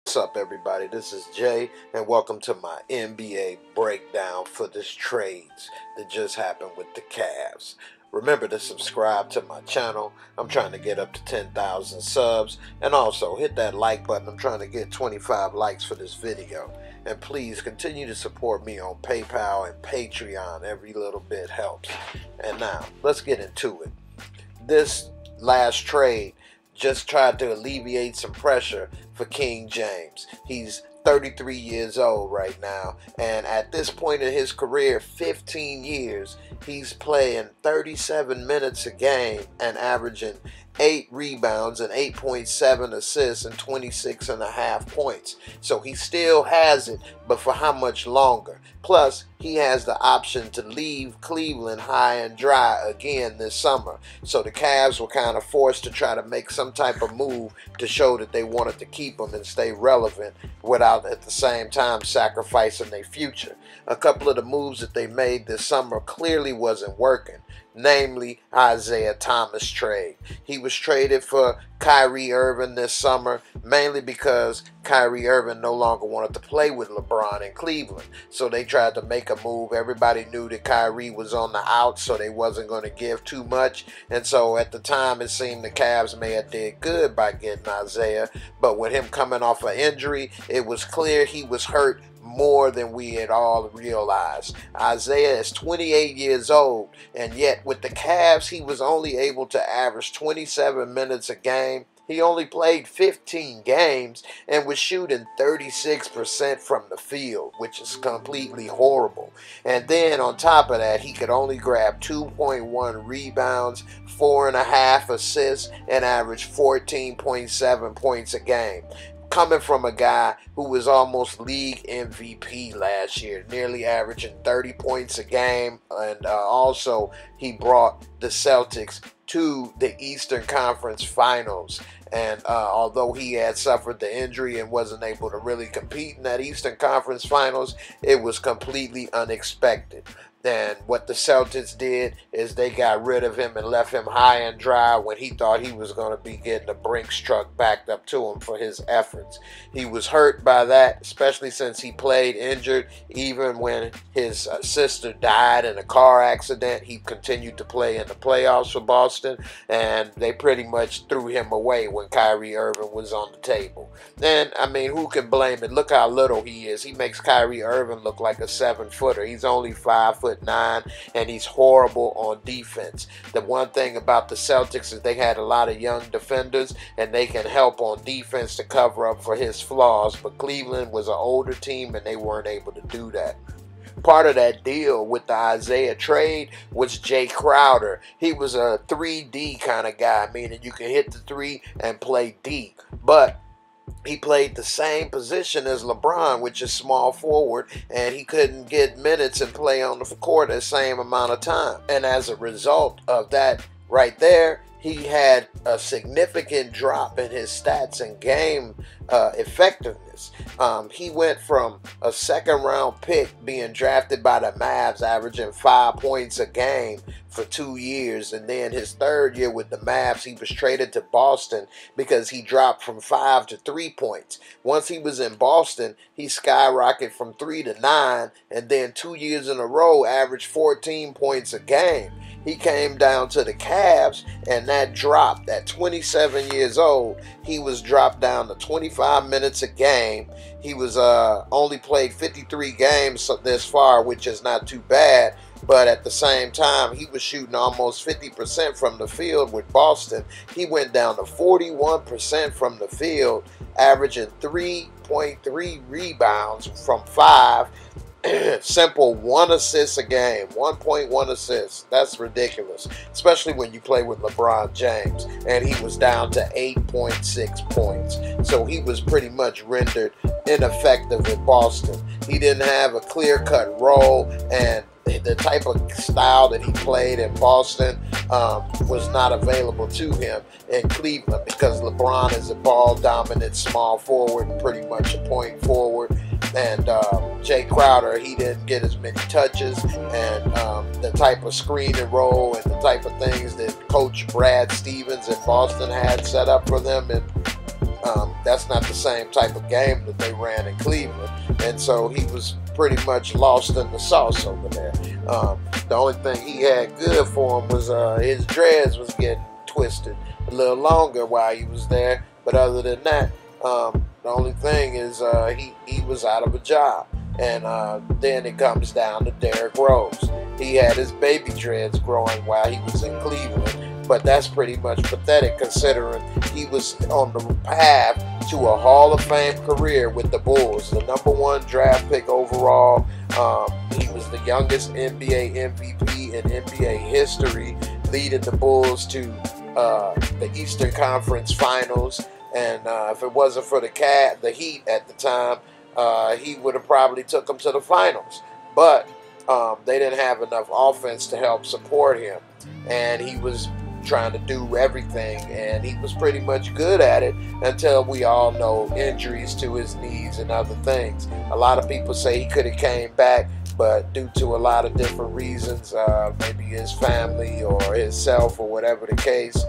What's up, everybody? This is Jay, and welcome to my NBA breakdown for this trades that just happened with the Cavs. Remember to subscribe to my channel. I'm trying to get up to 10,000 subs, and also hit that like button. I'm trying to get 25 likes for this video. And please continue to support me on PayPal and Patreon. Every little bit helps. And now, let's get into it. This last trade just tried to alleviate some pressure for King James. He's 33 years old right now, and at this point in his career, 15 years, he's playing 37 minutes a game and averaging 8 rebounds and 8.7 assists and 26.5 points. So he still has it, but for how much longer? Plus, he has the option to leave Cleveland high and dry again this summer. So the Cavs were kind of forced to try to make some type of move to show that they wanted to keep him and stay relevant without at the same time sacrificing their future. A couple of the moves that they made this summer clearly wasn't working. Namely, Isaiah Thomas trade. He was traded for Kyrie Irving this summer, mainly because Kyrie Irving no longer wanted to play with LeBron in Cleveland. So they tried to make a move. Everybody knew that Kyrie was on the out, so they wasn't going to give too much. And so at the time, it seemed the Cavs may have did good by getting Isaiah. But with him coming off an injury, it was clear he was hurt more than we had all realized. Isaiah is 28 years old, and yet with the Cavs, he was only able to average 27 minutes a game. He only played 15 games and was shooting 36% from the field, which is completely horrible. And then on top of that, he could only grab 2.1 rebounds, 4.5 assists, and average 14.7 points a game. Coming from a guy who was almost league MVP last year, nearly averaging 30 points a game, and also he brought the Celtics to the Eastern Conference Finals. And although he had suffered the injury and wasn't able to really compete in that Eastern Conference Finals, it was completely unexpected. And what the Celtics did is they got rid of him and left him high and dry when he thought he was going to be getting a Brinks truck backed up to him for his efforts. He was hurt by that, especially since he played injured. Even when his sister died in a car accident, he continued to play in the playoffs for Boston, and they pretty much threw him away when Kyrie Irving was on the table. And, I mean, who can blame it? Look how little he is. He makes Kyrie Irving look like a 7-footer. He's only 5'9", and he's horrible on defense. The one thing about the Celtics is they had a lot of young defenders, and they can help on defense to cover up for his flaws, but Cleveland was an older team, and they weren't able to do that. Part of that deal with the Isaiah trade was Jay Crowder. He was a 3D kind of guy, meaning you can hit the 3 and play D, but he played the same position as LeBron, which is small forward, and he couldn't get minutes and play on the court the same amount of time. And as a result of that right there, he had a significant drop in his stats and game effectiveness. He went from a second-round pick being drafted by the Mavs, averaging 5 points a game for 2 years, and then his third year with the Mavs, he was traded to Boston because he dropped from 5 to 3 points. Once he was in Boston, he skyrocketed from 3 to 9, and then 2 years in a row, averaged 14 points a game. He came down to the Cavs, and that dropped. At 27 years old, he was dropped down to 25 minutes a game. He was only played 53 games this far, which is not too bad. But at the same time, he was shooting almost 50% from the field with Boston. He went down to 41% from the field, averaging 3.3 rebounds from 5. Simple 1 assist a game, 1.1 assists. That's ridiculous, especially when you play with LeBron James. And he was down to 8.6 points. So he was pretty much rendered ineffective in Boston. He didn't have a clear-cut role, and the type of style that he played in Boston was not available to him in Cleveland because LeBron is a ball-dominant small forward and pretty much a point forward. And Jay Crowder, he didn't get as many touches, and the type of screen and roll and the type of things that Coach Brad Stevens in Boston had set up for them in That's not the same type of game that they ran in Cleveland, and so he was pretty much lost in the sauce over there. The only thing he had good for him was his dreads was getting twisted a little longer while he was there, but other than that, the only thing is he was out of a job. And then it comes down to Derrick Rose. He had his baby dreads growing while he was in Cleveland, but that's pretty much pathetic considering he was on the path to a Hall of Fame career with the Bulls, the #1 draft pick overall. He was the youngest NBA MVP in NBA history, leading the Bulls to the Eastern Conference Finals. And if it wasn't for the Heat at the time, he would have probably took them to the finals. But they didn't have enough offense to help support him. And he was trying to do everything, and he was pretty much good at it until we all know injuries to his knees and other things. A lot of people say he could have came back, but due to a lot of different reasons, maybe his family or himself or whatever the case,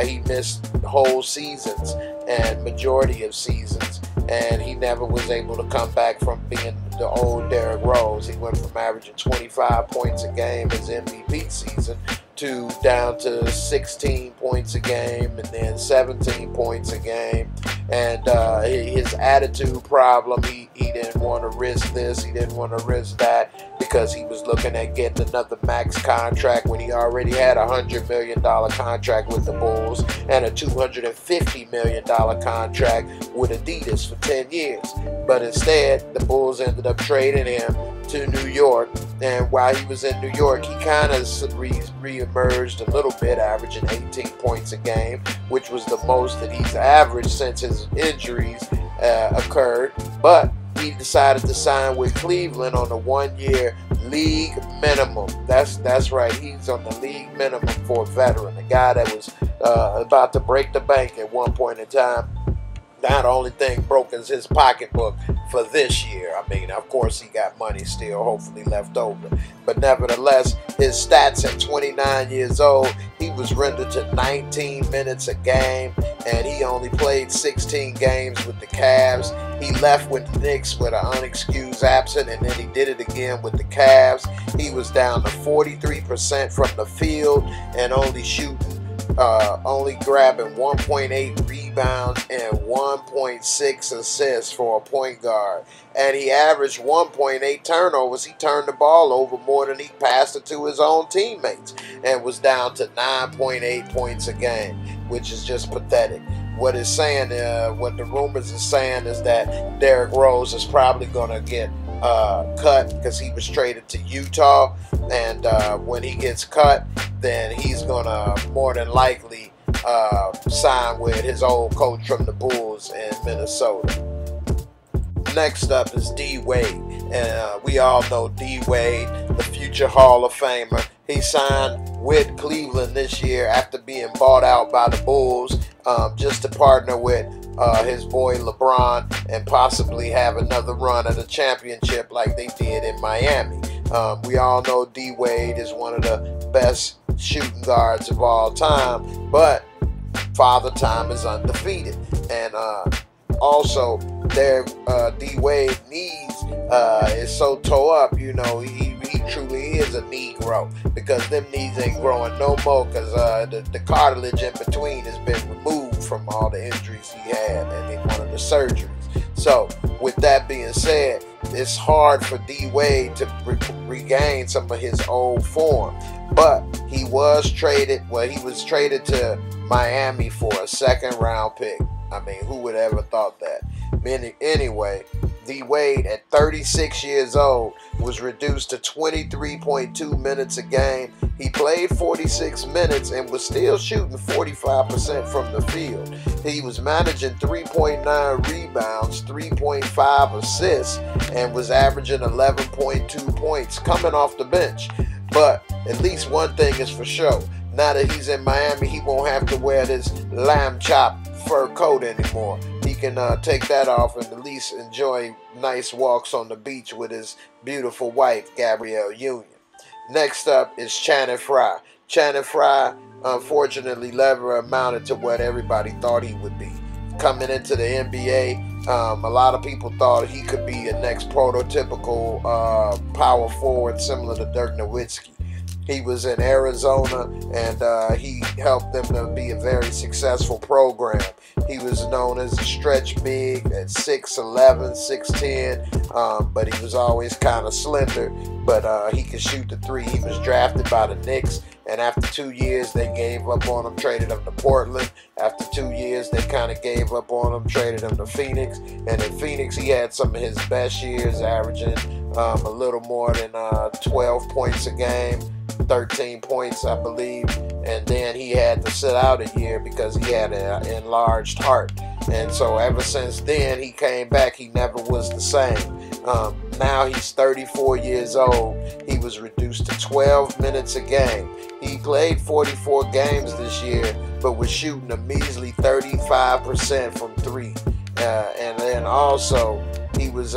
he missed whole seasons and majority of seasons, and he never was able to come back from being the old Derrick Rose. He went from averaging 25 points a game his MVP season to down to 16 points a game and then 17 points a game. And his attitude problem, he didn't want to risk this, he didn't want to risk that, because he was looking at getting another max contract when he already had a $100 million contract with the Bulls and a $250 million contract with Adidas for 10 years. But instead, the Bulls ended up trading him to New York, and while he was in New York, he kind of re-emerged a little bit, averaging 18 points a game, which was the most that he's averaged since his injuries occurred. But he decided to sign with Cleveland on a 1-year league minimum. That's right, he's on the league minimum for a veteran, a guy that was about to break the bank at one point in time. Now the only thing broken is his pocketbook for this year. I mean, of course, he got money still, hopefully left over. But nevertheless, his stats at 29 years old, he was rendered to 19 minutes a game, and he only played 16 games with the Cavs. He left with the Knicks with an unexcused absence, and then he did it again with the Cavs. He was down to 43% from the field and only grabbing 1.8 rebounds and 1.6 assists for a point guard. And he averaged 1.8 turnovers. He turned the ball over more than he passed it to his own teammates, and was down to 9.8 points a game, which is just pathetic. What it's saying, what the rumors are saying, is that Derrick Rose is probably going to get cut because he was traded to Utah, and when he gets cut, then he's gonna more than likely sign with his old coach from the Bulls in Minnesota. Next up is D Wade, and we all know D Wade, the future Hall of Famer. He signed with Cleveland this year after being bought out by the Bulls, just to partner with his boy LeBron and possibly have another run at a championship like they did in Miami. We all know D Wade is one of the best shooting guards of all time, but Father Time is undefeated. And also, D Wade knees is so tore up, you know, he truly is a Negro, because them knees ain't growing no more, because the cartilage in between has been removed from all the injuries he had and in one of the surgeries. So with that being said, it's hard for D Wade to regain some of his old form. But he was traded, he was traded to Miami for a 2nd-round pick. I mean, who would ever thought that? Anyway, D Wade at 36 years old was reduced to 23.2 minutes a game. He played 46 minutes and was still shooting 45% from the field. He was managing 3.9 rebounds, 3.5 assists, and was averaging 11.2 points coming off the bench. But at least one thing is for sure. Now that he's in Miami, he won't have to wear this lamb chop fur coat anymore. He can take that off and at least enjoy nice walks on the beach with his beautiful wife, Gabrielle Union. Next up is Channing Frye. Channing Frye, unfortunately, never amounted to what everybody thought he would be. coming into the NBA. A lot of people thought he could be a next prototypical power forward similar to Dirk Nowitzki. He was in Arizona, and he helped them to be a very successful program. He was known as a stretch big at 6'11", 6'10", but he was always kind of slender, but he could shoot the three. He was drafted by the Knicks, and after 2 years, they gave up on him, traded him to Portland. After 2 years, they kind of gave up on him, traded him to Phoenix. And in Phoenix, he had some of his best years, averaging a little more than 12 points a game, 13 points, I believe. And then he had to sit out a year because he had an enlarged heart. And so ever since then, he came back. He never was the same. Now he's 34 years old. He was reduced to 12 minutes a game. He played 44 games this year, but was shooting a measly 35% from three. And then also, he was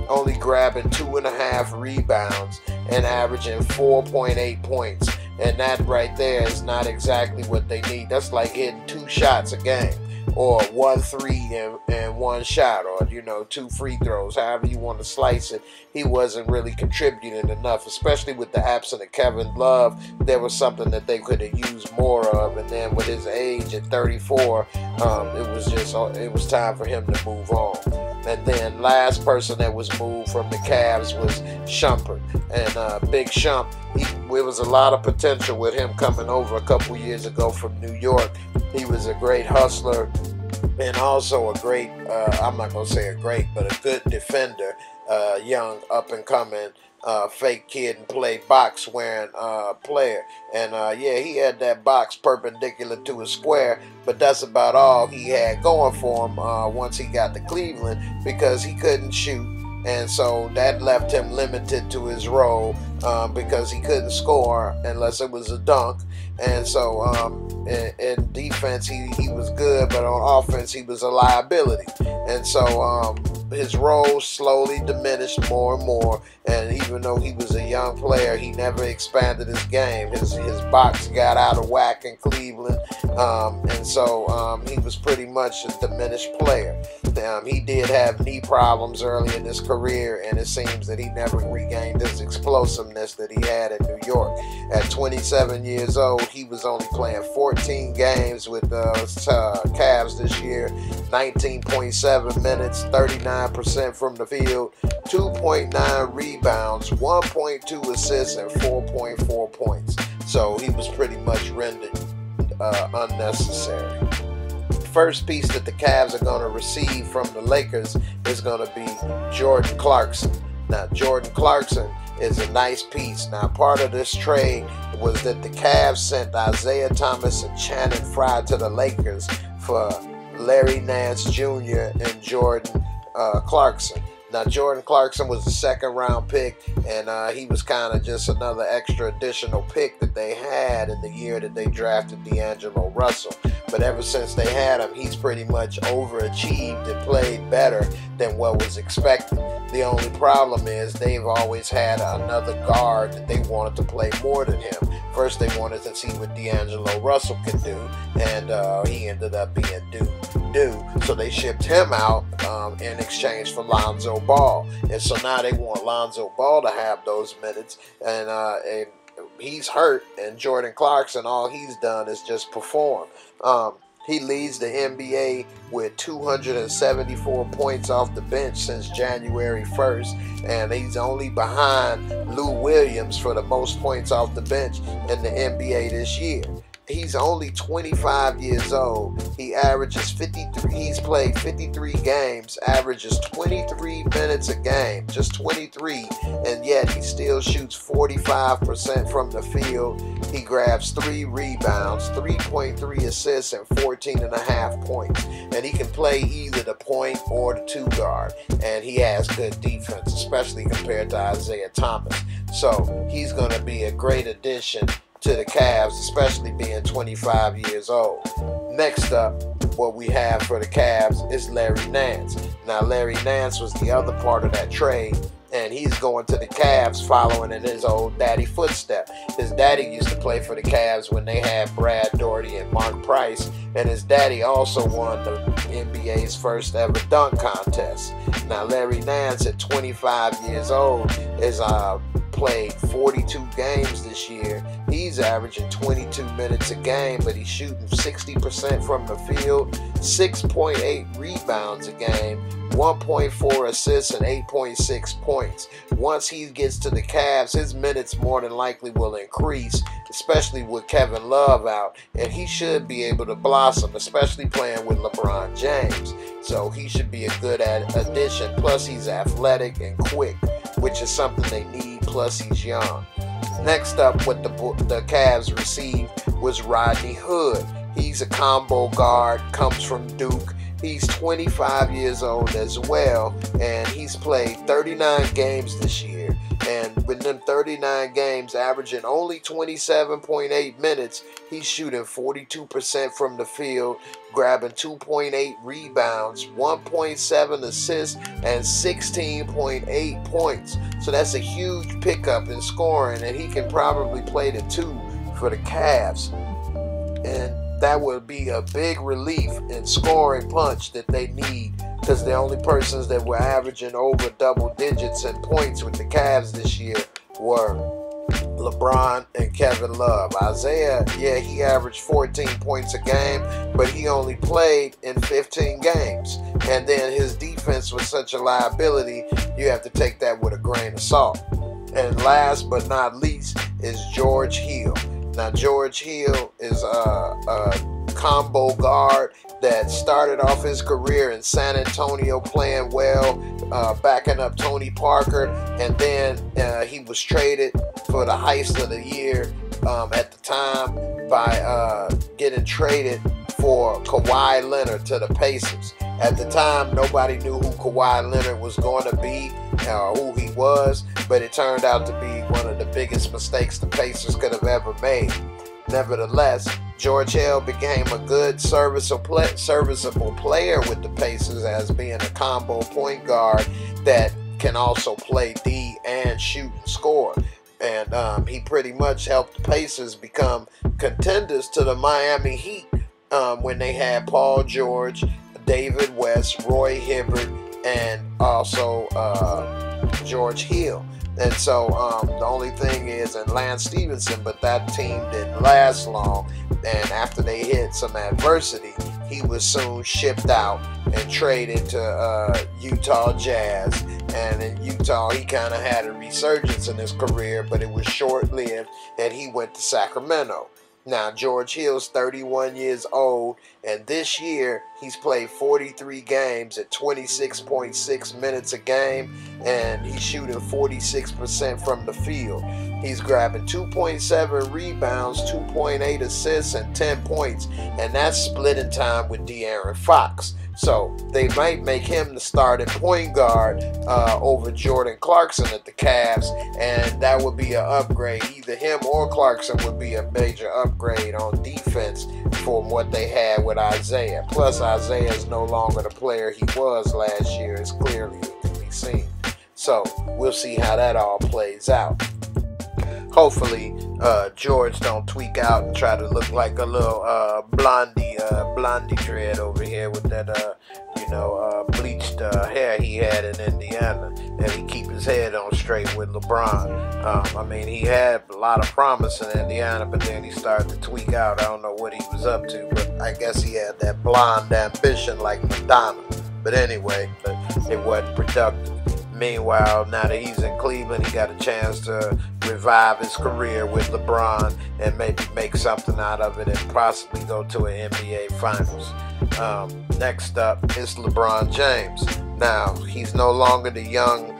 only grabbing 2.5 rebounds and averaging 4.8 points. And that right there is not exactly what they need. That's like hitting 2 shots a game, or 1 3 and 1 shot, or 2 free throws, however you want to slice it. He wasn't really contributing enough, especially with the absence of Kevin Love. There was something that they could have used more of, and then with his age at 34, it was time for him to move on. And then last person that was moved from the Cavs was Shumpert. And Big Shump, there was a lot of potential with him coming over a couple years ago from New York. He was a great hustler and also a great, I'm not going to say a great, but a good defender, young up-and-coming fake kid and play box wearing player. And yeah, he had that box perpendicular to a square, but that's about all he had going for him once he got to Cleveland, because he couldn't shoot. And so that left him limited to his role because he couldn't score unless it was a dunk. And so in defense, he was good, but on offense, he was a liability. And so his role slowly diminished more and more. And even though he was a young player, he never expanded his game. His box got out of whack in Cleveland. And so he was pretty much a diminished player. He did have knee problems early in his career, and it seems that he never regained his explosiveness that he had in New York. At 27 years old, he was only playing 14 games with the Cavs this year, 19.7 minutes, 39% from the field, 2.9 rebounds, 1.2 assists, and 4.4 points. So he was pretty much rendered unnecessary. First piece that the Cavs are going to receive from the Lakers is going to be Jordan Clarkson. Now, Jordan Clarkson is a nice piece. Now, part of this trade was that the Cavs sent Isaiah Thomas and Channing Frye to the Lakers for Larry Nance Jr. and Jordan Clarkson. Now, Jordan Clarkson was a second-round pick, and he was kind of just another extra additional pick that they had in the year that they drafted D'Angelo Russell. But ever since they had him, he's pretty much overachieved and played better than what was expected. The only problem is they've always had another guard that they wanted to play more than him. First, they wanted to see what D'Angelo Russell could do, and he ended up being due. So they shipped him out in exchange for Lonzo Ball. And so now they want Lonzo Ball to have those minutes, and he's hurt, and Jordan Clarkson, all he's done is just perform. He leads the NBA with 274 points off the bench since January 1st, and he's only behind Lou Williams for the most points off the bench in the NBA this year. He's only 25 years old. He averages 53. He's played 53 games, averages 23 minutes a game, just 23, and yet he still shoots 45% from the field. He grabs 3 rebounds, 3.3 assists, and 14.5 points. And he can play either the point or the 2 guard. And he has good defense, especially compared to Isaiah Thomas. So he's going to be a great addition to the Cavs, especially being 25 years old. Next up, what we have for the Cavs is Larry Nance. Now, Larry Nance was the other part of that trade, and he's going to the Cavs following in his old daddy footstep. His daddy used to play for the Cavs when they had Brad Daugherty and Mark Price, and his daddy also won the NBA's first ever dunk contest. Now Larry Nance at 25 years old is played 42 games this year. He's averaging 22 minutes a game, but he's shooting 60% from the field, 6.8 rebounds a game, 1.4 assists, and 8.6 points. Once he gets to the Cavs, his minutes more than likely will increase, especially with Kevin Love out, and he should be able to blossom, especially playing with LeBron James. So he should be a good addition. Plus he's athletic and quick, which is something they need, plus he's young. Next up, what the Cavs received was Rodney Hood. He's a combo guard, comes from Duke. He's 25 years old as well, and he's played 39 games this year. And with them 39 games, averaging only 27.8 minutes, he's shooting 42% from the field, grabbing 2.8 rebounds, 1.7 assists, and 16.8 points. So that's a huge pickup in scoring, and he can probably play the 2 for the Cavs. And that would be a big relief in scoring punch that they need, because the only persons that were averaging over double digits in points with the Cavs this year were LeBron and Kevin Love. Isaiah, yeah, he averaged 14 points a game, but he only played in 15 games. And then his defense was such a liability, you have to take that with a grain of salt. And last but not least is George Hill. Now, George Hill is a combo guard that started off his career in San Antonio playing well, backing up Tony Parker, and then he was traded for the heist of the year at the time by getting traded for Kawhi Leonard to the Pacers. At the time, nobody knew who Kawhi Leonard was going to be or who he was, but it turned out to be one of the biggest mistakes the Pacers could have ever made. Nevertheless, George Hill became a good serviceable player with the Pacers as being a combo point guard that can also play D and shoot and score. And he pretty much helped the Pacers become contenders to the Miami Heat when they had Paul George, David West, Roy Hibbert, and also George Hill. And so the only thing is, and Lance Stevenson, but that team didn't last long. And after they hit some adversity, he was soon shipped out and traded to Utah Jazz. And in Utah, he kind of had a resurgence in his career, but it was short-lived, and he went to Sacramento. Now, George Hill's 31 years old, and this year he's played 43 games at 26.6 minutes a game, and he's shooting 46% from the field. He's grabbing 2.7 rebounds, 2.8 assists, and 10 points, and that's splitting time with De'Aaron Fox. So they might make him the starting point guard over Jordan Clarkson at the Cavs, and that would be an upgrade. Either him or Clarkson would be a major upgrade on defense from what they had with Isaiah. Plus, Isaiah is no longer the player he was last year, as clearly it can be seen. So we'll see how that all plays out. Hopefully, George don't tweak out and try to look like a little blondie dread over here with that, bleached hair he had in Indiana, and he keep his head on straight with LeBron. I mean, he had a lot of promise in Indiana, but then he started to tweak out. I don't know what he was up to, but I guess he had that blonde ambition like Madonna. But anyway, it wasn't productive. Meanwhile, now that he's in Cleveland, he got a chance to revive his career with LeBron and maybe make something out of it and possibly go to an NBA Finals. Next up is LeBron James. Now, he's no longer the young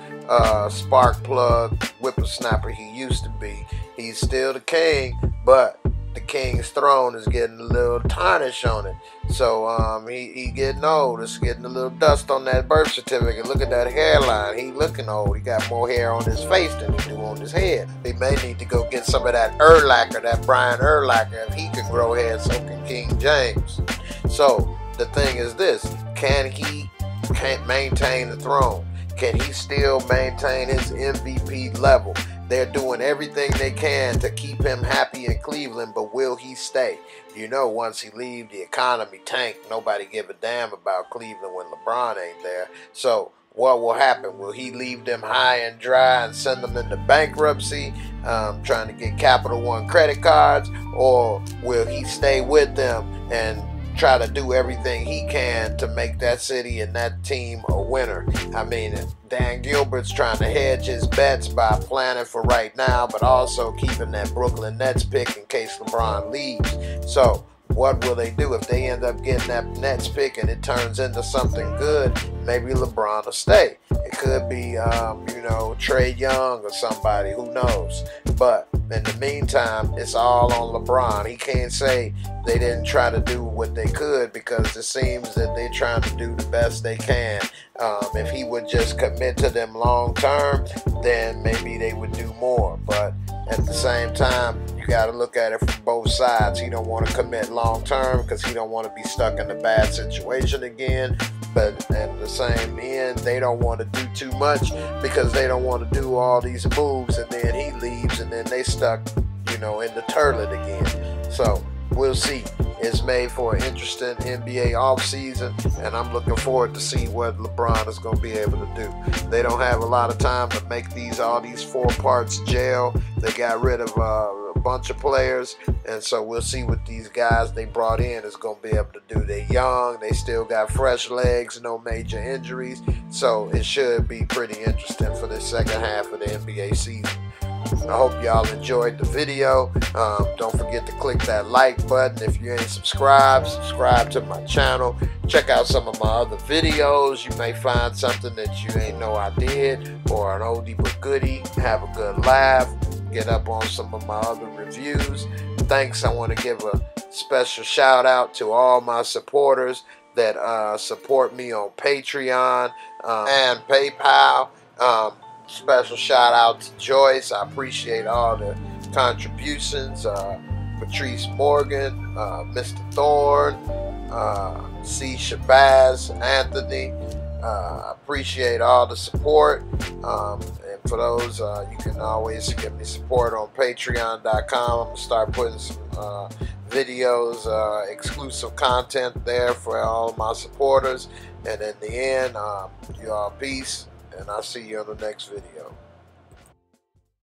spark plug whippersnapper he used to be. He's still the king, but the king's throne is getting a little tarnish on it. So he getting old. It's getting a little dust on that birth certificate. Look at that hairline. He looking old. He got more hair on his face than he do on his head. He may need to go get some of that Urlacher, that Brian Urlacher. If he can grow hair, so can King James. So the thing is this: can he maintain the throne? Can he still maintain his MVP level? they're doing everything they can to keep him happy in Cleveland, but will he stay? You know, once he leave, the economy tank. Nobody give a damn about Cleveland when LeBron ain't there. So what will happen? Will he leave them high and dry and send them into bankruptcy, trying to get Capital One credit cards? Or will he stay with them and try to do everything he can to make that city and that team a winner? I mean, Dan Gilbert's trying to hedge his bets by planning for right now, but also keeping that Brooklyn Nets pick in case LeBron leaves. So what will they do if they end up getting that Nets pick and it turns into something good? Maybe LeBron will stay. It could be, Trae Young or somebody, who knows. But in the meantime, it's all on LeBron. He can't say they didn't try to do what they could, because it seems that they're trying to do the best they can. If he would just commit to them long term, then maybe they would do more. But at the same time, you got to look at it from both sides. He don't want to commit long term because he don't want to be stuck in a bad situation again. But at the same end, they don't want to do too much because they don't want to do all these moves, and then he leaves and then they stuck, in the toilet again. So we'll see. It's made for an interesting NBA offseason, and I'm looking forward to see what LeBron is going to be able to do. They don't have a lot of time to make all these 4 parts gel. They got rid of a bunch of players, and so we'll see what these guys they brought in is going to be able to do. They're young, they still got fresh legs, no major injuries, so it should be pretty interesting for the second half of the NBA season. I hope y'all enjoyed the video. Don't forget to click that like button. If you ain't subscribed, subscribe to my channel. Check out some of my other videos. You may find something that you ain't know I did, or an oldie but goodie. Have a good laugh. Get up on some of my other reviews. Thanks. I want to give a special shout out to all my supporters that support me on Patreon and PayPal. Special shout out to Joyce. I appreciate all the contributions. Patrice Morgan, Mr. Thorne, C. Shabazz, Anthony. Appreciate all the support. And for those, you can always give me support on Patreon.com. I'm going to start putting some videos, exclusive content there for all of my supporters. And in the end, you all peace. And I'll see you on the next video.